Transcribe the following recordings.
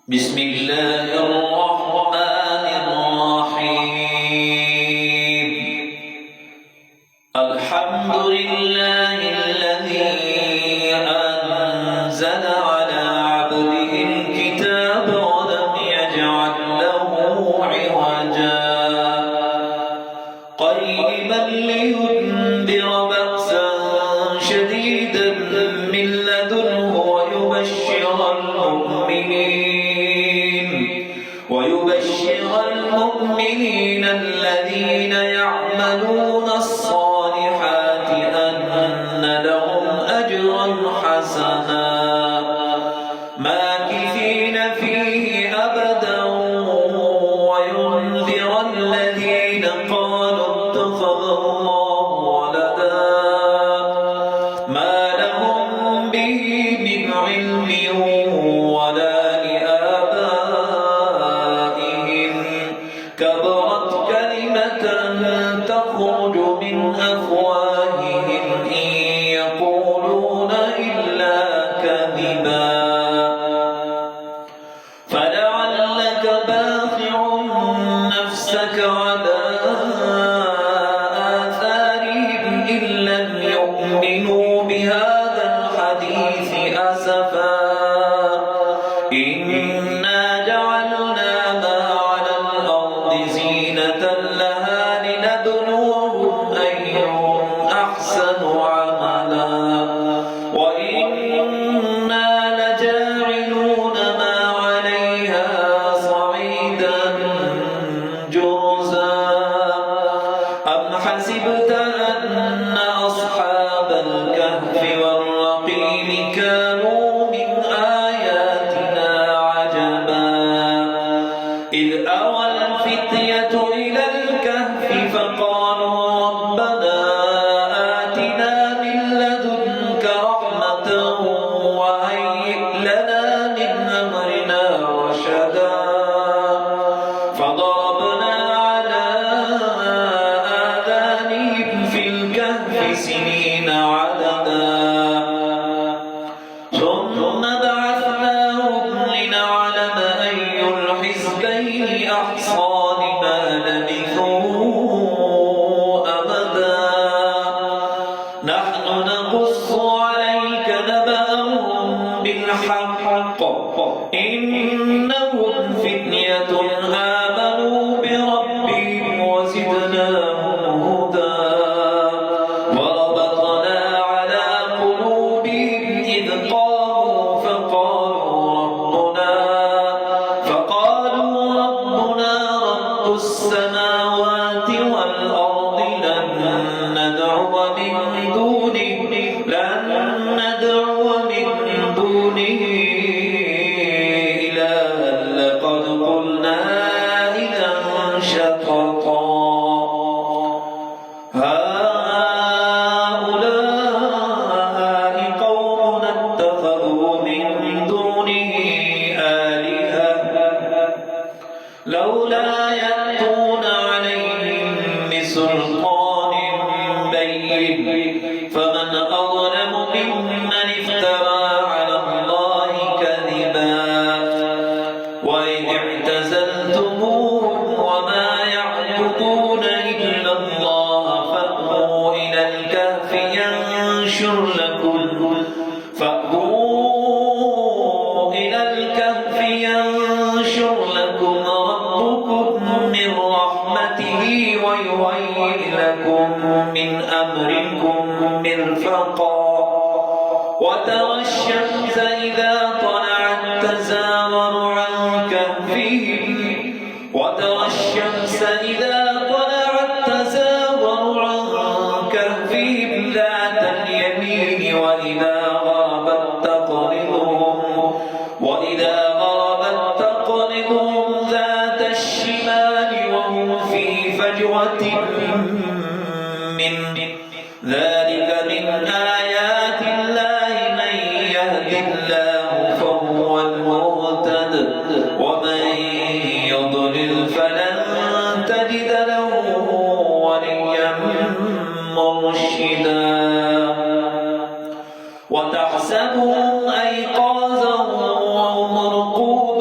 بسم الله الرحمن الرحيم الحمد لله الذي أنزل على عبده الكتاب ولم يجعل له عوجا قيما لينذر بأسا شديدا من لدنه ويبشر المؤمنين الذين يعملون الصالحات أن لهم أجرا حسنا ماكثين فيه أبدا وينذر الذين قالوا اتخذ الله ولدا ما لهم به من علم ولا كبرت كلمة تخرج من أفواههم إن يقولون إلا كذبا فلعلك باخع نفسك على آثارهم إن لم يؤمنوا بهذا الحديث أسفا إنا جعلنا ما على الأرض زينة لها لنبلوهم أيهم أحسن عملا وإنا لجاعلون ما عليها صعيدا جرزا أم حسبت أن أصحاب الكهف والرقيم كانوا من آياتنا عجبا إذ أوى الفتية إلى الكهف فقالوا ربنا آتنا من لدنك رحمة وهيئ لنا من أمرنا رشدا فضربنا على آذانهم في الكهف سنين عددا ثم بعثناهم لنعلم أي الحزبين أحصى لما لبثوا أبدا نحن نقص عليك نبأهم بالحق إنهم فتية آمنوا بربهم وزدناهم هدى وربطنا على قلوبهم إذ قاموا فقالوا ربنا رب السماوات والأرض لن ندعو من دونه إلها لقد قلنا إذا شططا هؤلاء قوم اتخذوا من دونه آلهة لولا يأتون عليهم بسلطان بين فمن أظلم ممن افترى على الله كذبا وإذ اعتزلتموهم وما يعبدون إلا الله فأووا إلى الكهف ينشر لكم ربكم من رحمته ويهيئ لكم من أمركم مرفقا وترى الشمس إذا طلعت تزاور عن كهفهم ذات اليمين وإذا غربت تقرضهم ذات الشمال وهم في فجوة منه ذلك من آيات الله من يهد الله فهو المهتد ومن يضلل فلن تجد له وليا مرشدا وتحسبهم أيقاظا وهم رقود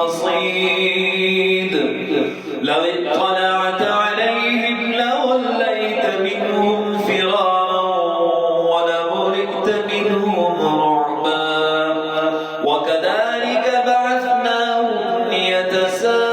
رصيد لو اطلعت عليهم لوليت منهم فرارا ولملئت منهم رعبا وكذلك بعثناهم ليتساءلوا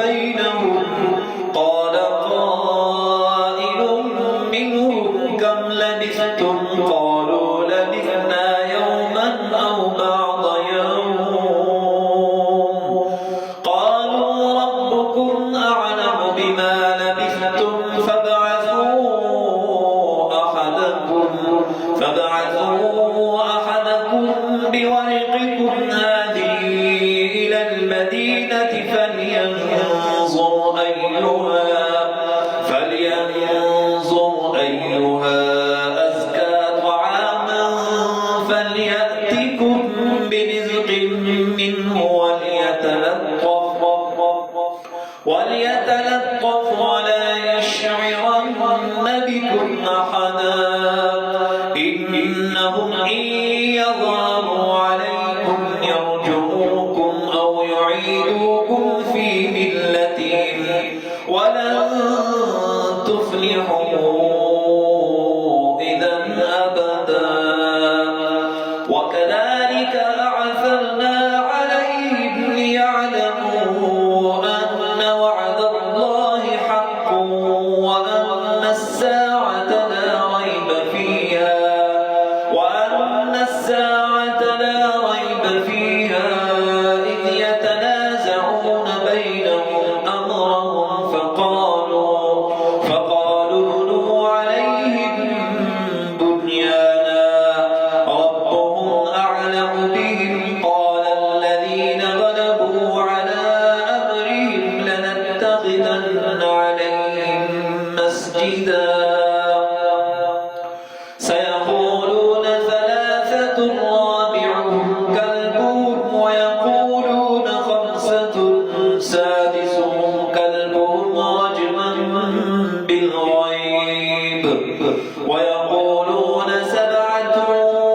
بينهم قال قائل منهم كم لبثتم قالوا لبثنا يوما أو بعض يوم قالوا ربكم أعلم بما لبثتم فابعثوا أحدكم بورقكم هذه إلى المدينة فلينظر أيها أزكى طعاما فليأتكم برزق منه وليتلطف ولا يشعرن بكم أحدا إنهم إن يظهروا عليكم يرجموكم أو يعيدوكم في ملتهم ولن تفلحوا إذا أبدا وكذلك أعثرنا عليهم ليعلموا أن وعد الله حق وأن الساعة لا ريب فيها إذ يتنازعون بينهم أمرهم فقالوا ابنوا عليهم بنيانا ربهم أعلم بهم قال الذين غلبوا على أمرهم لنتخذن عليهم مسجدا سيقولون ثلاثة رابعهم كلبهم ويقولون خمسة سادسهم كلبهم رجما بالغيب ويقولون سبعة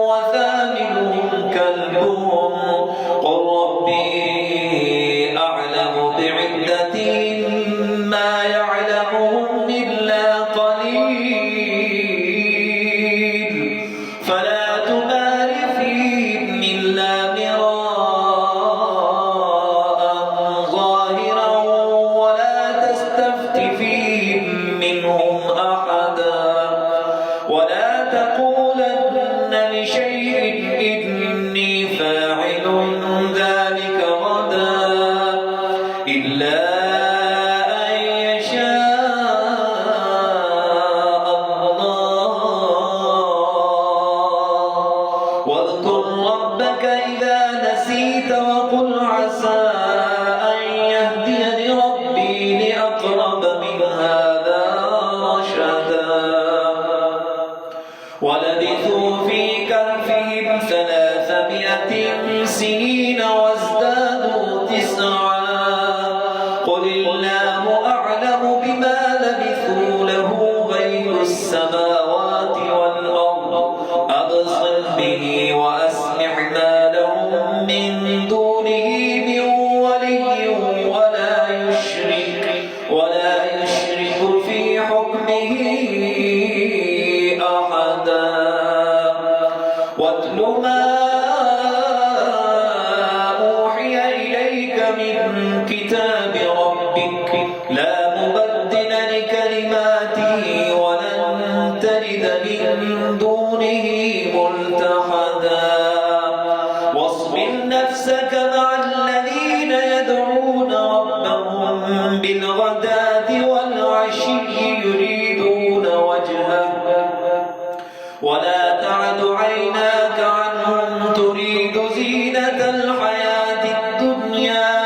وثامنهم كلبهم قل ربي أعلم بعدتهم ما يعلمهم إلا قليل فلا تمار فيهم إلا مراء ظاهرا ولا تستفت فيهم منهم أحدا ولا تقولن لشيء إني فاعل ذلك غدا إلا أن يشاء الله واذكر ربك إذا نسيت وقل عسى أن يهديني ربي لأقرب من هذا رشدا ولبثوا في كهفهم 300 سنين وازدادوا 9 قل الله أعلم بما لبثوا له غيب السماوات والأرض أبصر به وأسمع ما لهم من دونه من ولي ولا يشرك في حكمه أحدا واتل ما أوحي إليك من كتاب ربك لا مبدل لكلماته ولن تجد من دونه ملتحدا واصبر نفسك مع الذين يدعون ربهم بالغداة والعشي يريدون وجهه ولا تعد عيناك عنهم تريد زينة الحياة الدنيا